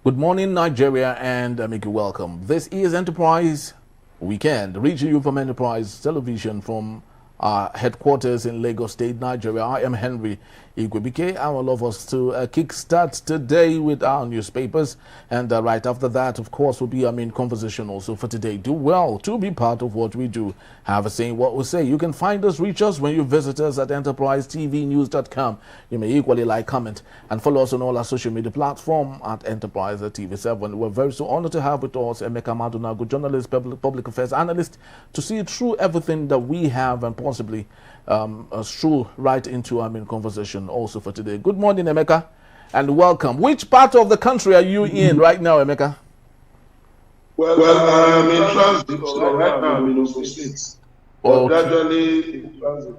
Good morning, Nigeria, and make you welcome. This is Enterprise Weekend, reaching you from Enterprise Television from our headquarters in Lagos State, Nigeria. I am Henry Igwebike. I would love us to kickstart today with our newspapers, and right after that, of course, will be our main conversation also for today. Do well to be part of what we do. Have a say in what we say. You can find us, reach us when you visit us at enterprisetvnews.com. You may equally like, comment, and follow us on all our social media platforms at Enterprise TV7. We're very so honored to have with us Emeka Madunagu, journalist, public affairs analyst, to see through everything that we have and possibly through right into our main conversation also for today. Good morning, Emeka, and welcome. Which part of the country are you in right now, Emeka? Well, I'm in transit, so right now I'm in Ogun State. But gradually in transit.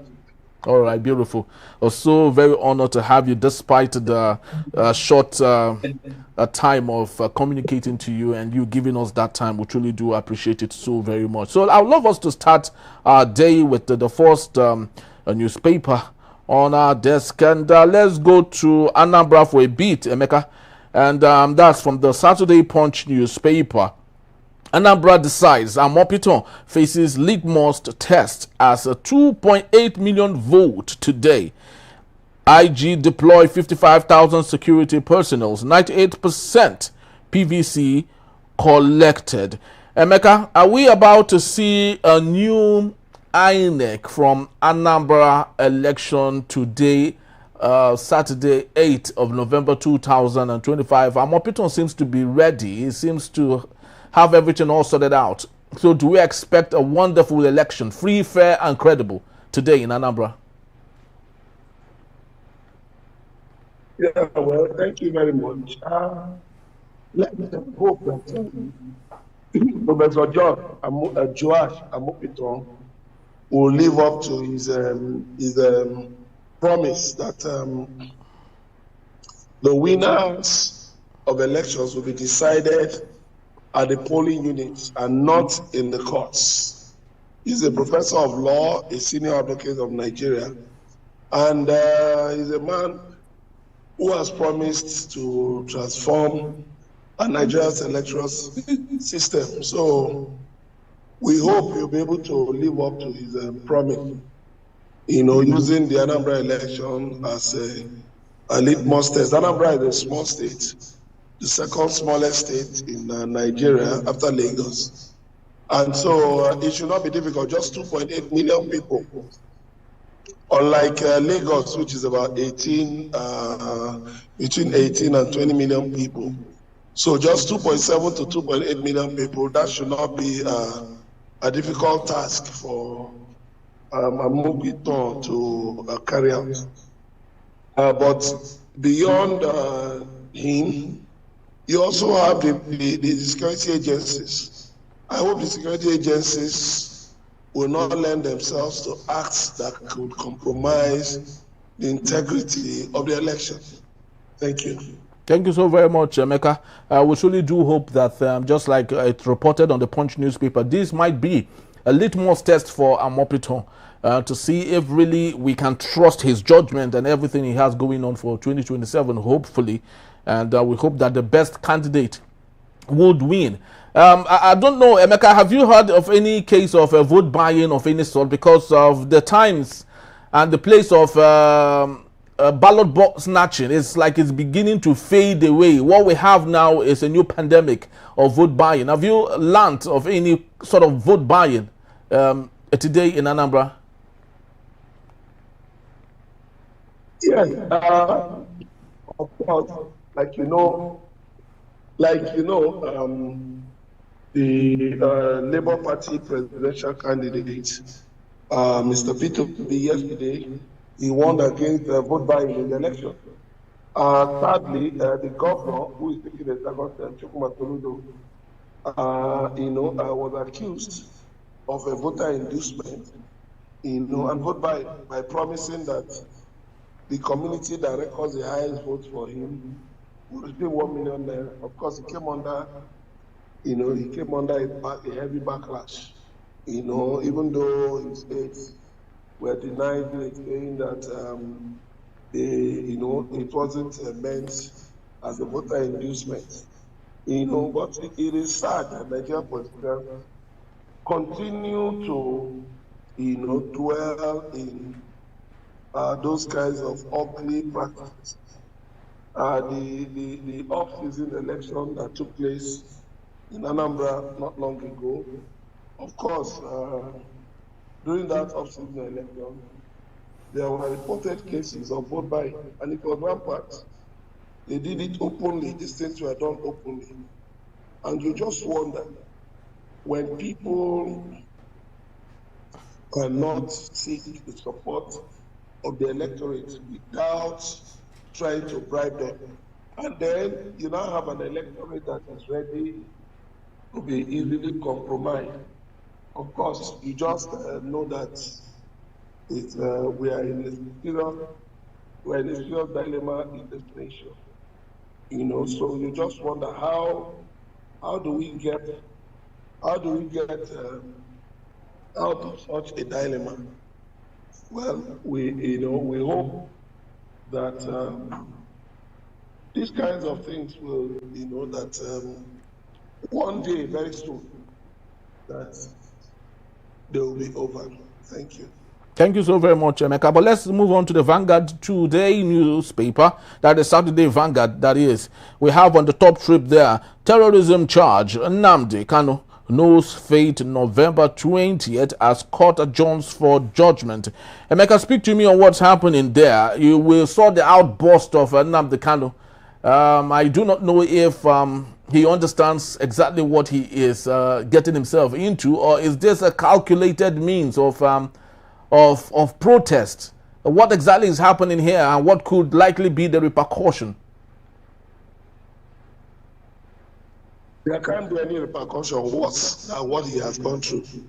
All right, beautiful. So very honored to have you despite the short time of communicating to you and you giving us that time. We truly do appreciate it so very much. So I would love us to start our day with the first newspaper on our desk. And let's go to Anambra for a beat, Emeka. And that's from the Saturday Punch newspaper. Anambra decides Amopiton faces litmus test as a 2.8 million vote today. IG deploy 55,000 security personnel, 98% PVC collected. Emeka, are we about to see a new INEC from Anambra election today, Saturday, 8th of November 2025? Amopiton seems to be ready. He seems to have everything all sorted out. So do we expect a wonderful election, free, fair, and credible today in Anambra? Yeah, well, thank you very much. Let me hope that Professor Joash Amopiton will live up to his promise that the winners of elections will be decided at the polling units and not in the courts. He's a professor of law, a senior advocate of Nigeria, and he's a man who has promised to transform Nigeria's electoral system. So we hope he'll be able to live up to his promise, using the Anambra election as a litmus test. Anambra is a small state, the second smallest state in Nigeria after Lagos. And so it should not be difficult, just 2.8 million people. Unlike Lagos, which is about between 18 and 20 million people. So just 2.7 to 2.8 million people, that should not be a difficult task for Amopiton to carry out. But beyond him, you also have the security agencies. I hope the security agencies will not lend themselves to acts that could compromise the integrity of the election. Thank you. Thank you so very much, Emeka. We truly do hope that, just like it reported on the Punch newspaper, this might be a litmus test for Amopiton to see if really we can trust his judgment and everything he has going on for 2027, hopefully. And we hope that the best candidate would win. I don't know, Emeka, have you heard of any case of a vote buying of any sort because of the times and the place of ballot box snatching? It's like it's beginning to fade away. What we have now is a new pandemic of vote buying. Have you learned of any sort of vote buying today in Anambra? Yes, of course. Like you know, the Labour Party presidential candidate, Mr. Peter B. yesterday, he won against vote buying in the election. Sadly, the governor, who is taking the second term, Chukuma Toludo, was accused of a voter inducement, and vote buying by promising that the community that records the highest votes for him would receive 1 million naira. Of course, he came under a heavy backlash. Even though his aides were denied it, saying that it wasn't meant as a voter inducement. But it is sad that Nigerian politicians continue to, dwell in those kinds of ugly practices. The off-season election that took place in Anambra not long ago, of course, during that off-season election, there were reported cases of vote buying, and it was rampant. They did it openly. These things were done openly. And you just wonder, when people cannot seek the support of the electorate without trying to bribe them, and then you now have an electorate that is ready to be easily compromised, of course, you just know that we are in a serious dilemma in this nation. So you just wonder how do we get out of such a dilemma? Well, we hope that these kinds of things will, that one day, very soon, that they will be over. Thank you. Thank you so very much, Emeka. But let's move on to the Vanguard Today newspaper. That is Saturday Vanguard, that is. We have on the top strip there, terrorism charge. Nnamdi Kanu knows fate November 20th as court adjourns for judgment. Emeka, speak to me on what's happening there. You will saw the outburst of Nnamdi Kanu. I do not know if he understands exactly what he is getting himself into, or is this a calculated means of protest? What exactly is happening here, and what could likely be the repercussion? There can't be any repercussion worse than what he has gone through. He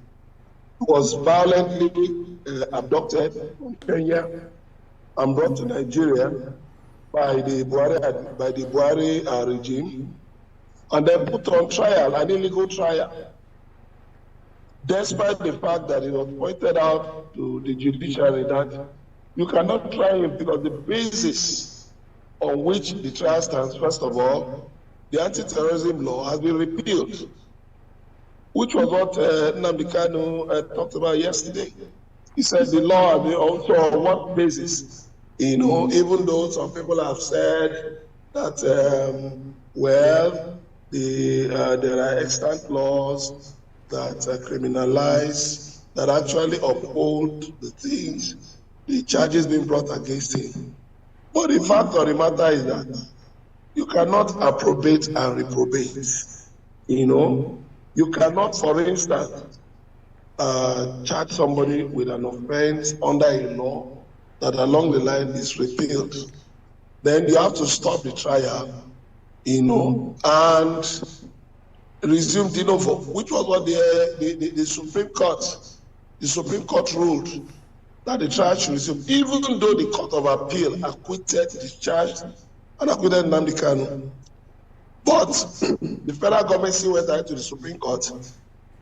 was violently abducted from Kenya and brought to Nigeria by the Buhari regime, and then put on trial, an illegal trial, despite the fact that it was pointed out to the judiciary that you cannot try him because the basis on which the trial stands, first of all, the anti-terrorism law has been repealed, which was what Nnamdi Kanu talked about yesterday. He said the law has been also on what basis? Even though some people have said that, there are extant laws that criminalize, that actually uphold the charges being brought against him. But the fact of the matter is that you cannot approbate and reprobate. You cannot, for instance, charge somebody with an offense under a law that along the line is repealed. Then you have to stop the trial, and resume de novo, which was what the Supreme Court ruled, that the trial should resume, even though the Court of Appeal acquitted, discharged, and acquitted Nnamdi Kanu. But the federal government still went out to the Supreme Court.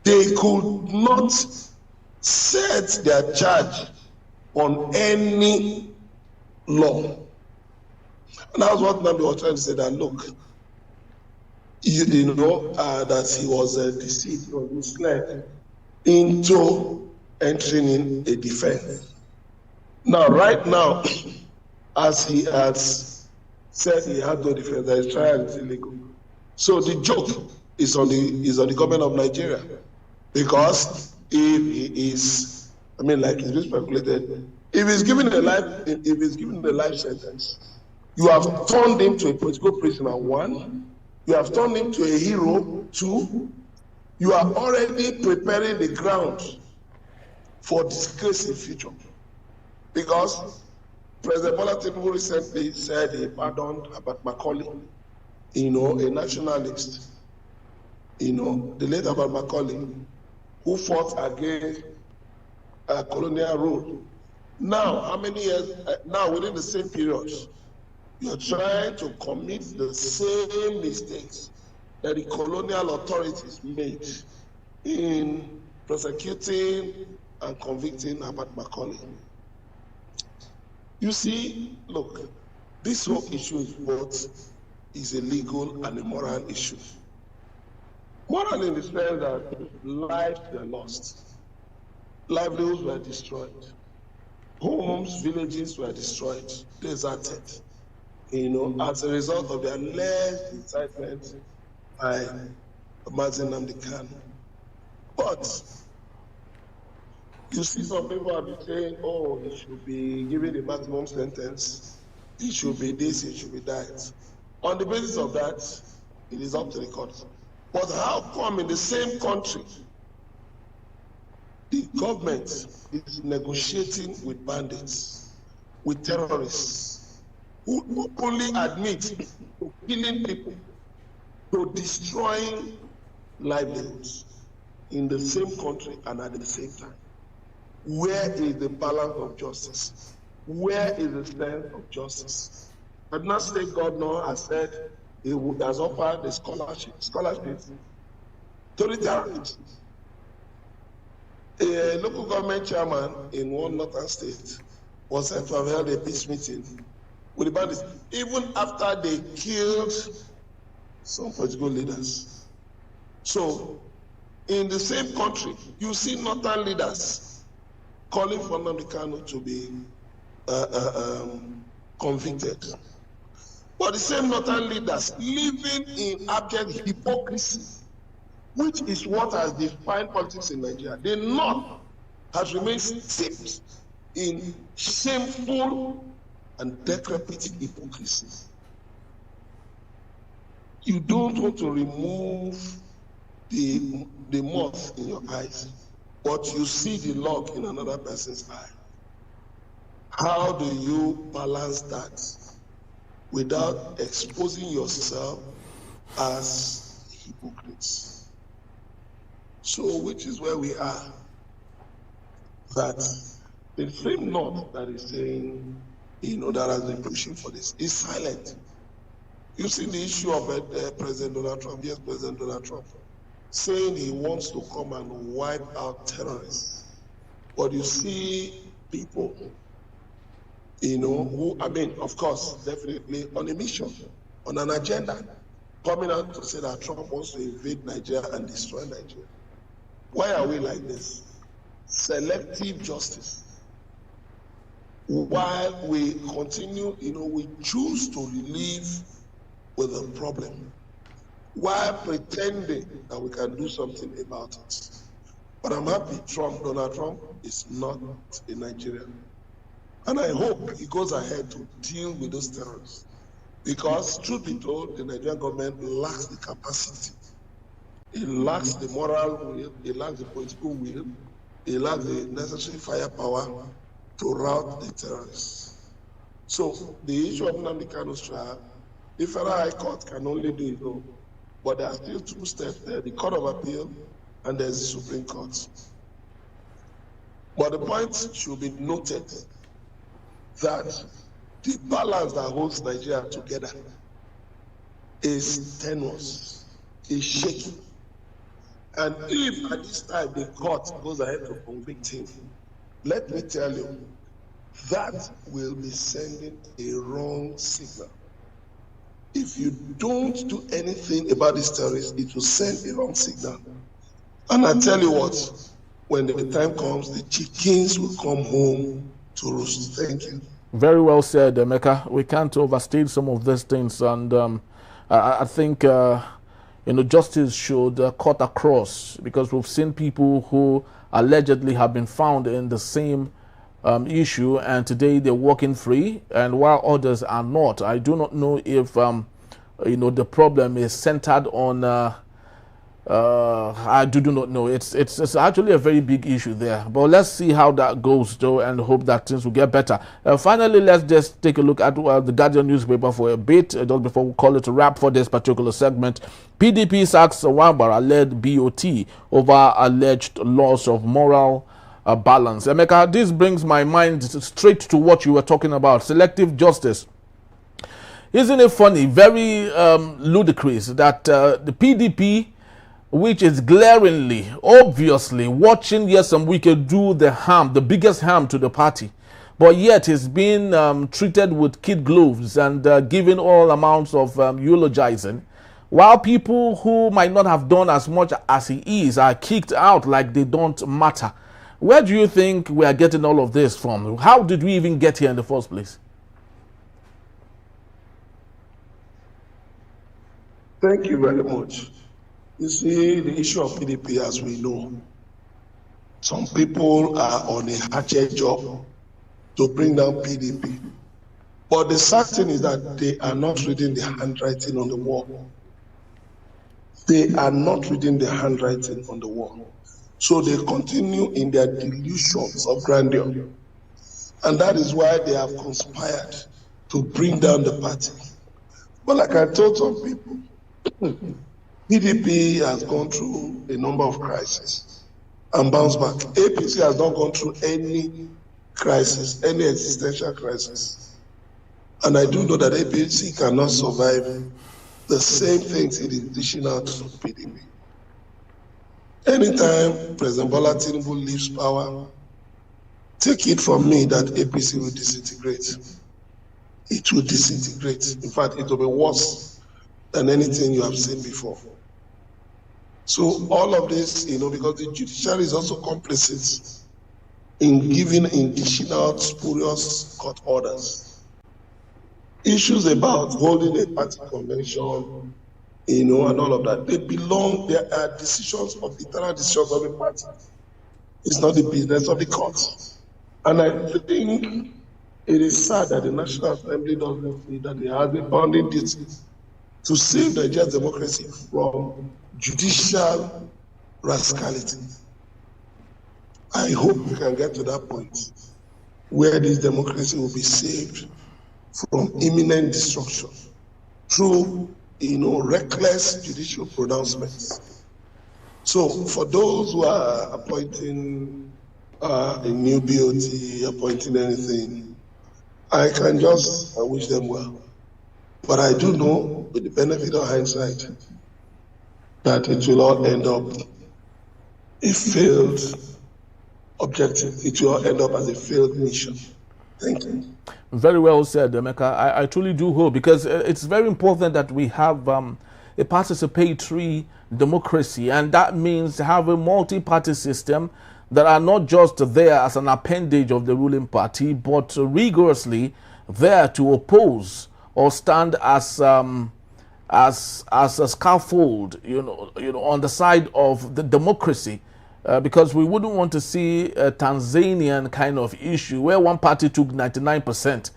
They could not set their charge on any law. And that's what Nnamdi was trying to say, that look, that he was deceived, he was misled into entering in a defense. Now, right now, as he has said, he had no defense, that his trial is illegal. So the joke is on the government of Nigeria, because if he is, like it's been speculated, if he's given a life sentence, you have turned him to a political prisoner, one. You have turned him to a hero, two. You are already preparing the ground for disgrace in future, because President Bola Tinubu recently said he pardoned Abat Macaulay, a nationalist, the late Abat Macaulay, who fought against colonial rule. Now, how many years, now within the same period, you're trying to commit the same mistakes that the colonial authorities made in prosecuting and convicting Abat Macaulay. You see, look, this whole issue is a legal and a moral issue. Moral in the sense that lives were lost, livelihoods were destroyed, homes, villages were destroyed, deserted, as a result of the alleged incitement by Mazi Nnamdi Kanu. But you see some people have been saying, oh, he should be given the maximum sentence, it should be this, it should be that. On the basis of that, it is up to the court. But how come in the same country, the government is negotiating with bandits, with terrorists, who openly admit to killing people, to destroying livelihoods in the same country and at the same time? Where is the balance of justice? Where is the sense of justice? Kaduna State Governor has said he has offered the scholarships to the terrorists. A local government chairman in one northern state was said to have held a peace meeting with the bandits, even after they killed some political leaders. So, in the same country, you see northern leaders calling for Nnamdi Kanu to be convicted. But the same northern leaders living in abject hypocrisy, which is what has defined politics in Nigeria. The North has remained steeped in shameful and decrepit hypocrisy. You don't want to remove the moth in your eyes, but you see the log in another person's eye. How do you balance that without exposing yourself as hypocrites? So, which is where we are, that the same North that is saying, that has been pushing for this, is silent. You see the issue of President Donald Trump, yes, President Donald Trump, saying he wants to come and wipe out terrorists. But you see people, who, of course, definitely on a mission, on an agenda, coming out to say that Trump wants to invade Nigeria and destroy Nigeria. Why are we like this? Selective justice. While we continue, we choose to live with a problem, while pretending that we can do something about it. But I'm happy Donald Trump is not a Nigerian. And I hope he goes ahead to deal with those terrorists. Because, truth be told, the Nigerian government lacks the capacity. It lacks the moral will, it lacks the political will, it lacks the necessary firepower to rout the terrorists. So, the issue of Nnamdi Kanu's trial, the Federal High Court can only do it all. But there are still two steps there, the Court of Appeal and there's the Supreme Court. But the point should be noted that the balance that holds Nigeria together is tenuous, is shaky. And if at this time the court goes ahead to convict him, let me tell you, that will be sending a wrong signal. If you don't do anything about these terrorists, it will send a wrong signal. And I tell you what, when the time comes, the chickens will come home to roost. Thank you. Very well said, Emeka. We can't overstate some of these things, and I think justice should cut across, because we've seen people who allegedly have been found in the same issue, and today they're walking free, and while others are not. I do not know if the problem is centered on. I do not know. It's actually a very big issue there. But let's see how that goes, though, and hope that things will get better. Finally, let's just take a look at the Guardian newspaper for a bit, just before we call it a wrap for this particular segment. PDP sacks Wambara-led BOT over alleged loss of moral balance. Emeka, this brings my mind straight to what you were talking about, selective justice. Isn't it funny, very ludicrous, that the PDP, which is glaringly, obviously watching Nyesom Wike do the biggest harm to the party, but yet is being treated with kid gloves and given all amounts of eulogizing, while people who might not have done as much as he is are kicked out like they don't matter. Where do you think we are getting all of this from? How did we even get here in the first place? Thank you very much. You see, the issue of PDP, as we know, some people are on a hatchet job to bring down PDP. But the sad thing is that they are not reading the handwriting on the wall. They are not reading the handwriting on the wall. So they continue in their delusions of grandeur. And that is why they have conspired to bring down the party. But like I told some people, PDP has gone through a number of crises and bounced back. APC has not gone through any crisis, any existential crisis. And I do know that APC cannot survive the same things it is dishing out to PDP. Anytime President Bola Tinubu leaves power, take it from me that APC will disintegrate. It will disintegrate. In fact, it will be worse than anything you have seen before. So all of this, because the judiciary is also complicit in dishing out spurious court orders. Issues about holding a party convention, and all of that, there are decisions of internal decisions of the party. It's not the business of the court. And I think it is sad that the National Assembly doesn't see that they have a bounding duty to save Nigeria's democracy from judicial rascality. I hope we can get to that point where this democracy will be saved from imminent destruction through, reckless judicial pronouncements. So for those who are appointing a new BOT, appointing anything, I can just wish them well. But I do know, with the benefit of hindsight, that it will all end up a failed objective. It will all end up as a failed mission. Thank you. Very well said, Emeka. I truly do hope, because it's very important that we have a participatory democracy, and that means have a multi-party system that are not just there as an appendage of the ruling party, but rigorously there to oppose or stand as a scaffold, on the side of the democracy. Because we wouldn't want to see a Tanzanian kind of issue where one party took 99%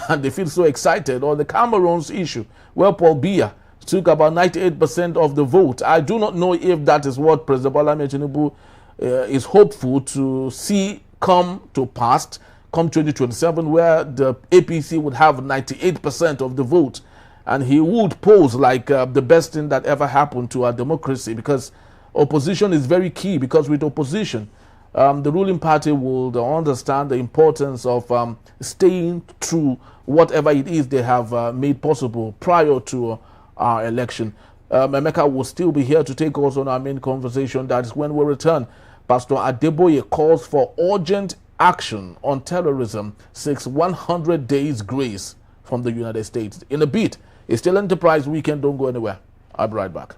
and they feel so excited, or the Cameroon's issue where Paul Biya took about 98% of the vote. I do not know if that is what President Bola Tinubu is hopeful to see come to pass come 2027, where the APC would have 98% of the vote, and he would pose like the best thing that ever happened to our democracy, because opposition is very key, because with opposition, the ruling party will understand the importance of staying true whatever it is they have made possible prior to our election. Emeka will still be here to take us on our main conversation. That is when we return. Pastor Adeboye calls for urgent action on terrorism, seeks 100 days grace from the United States. In a bit, it's still Enterprise Weekend. Don't go anywhere. I'll be right back.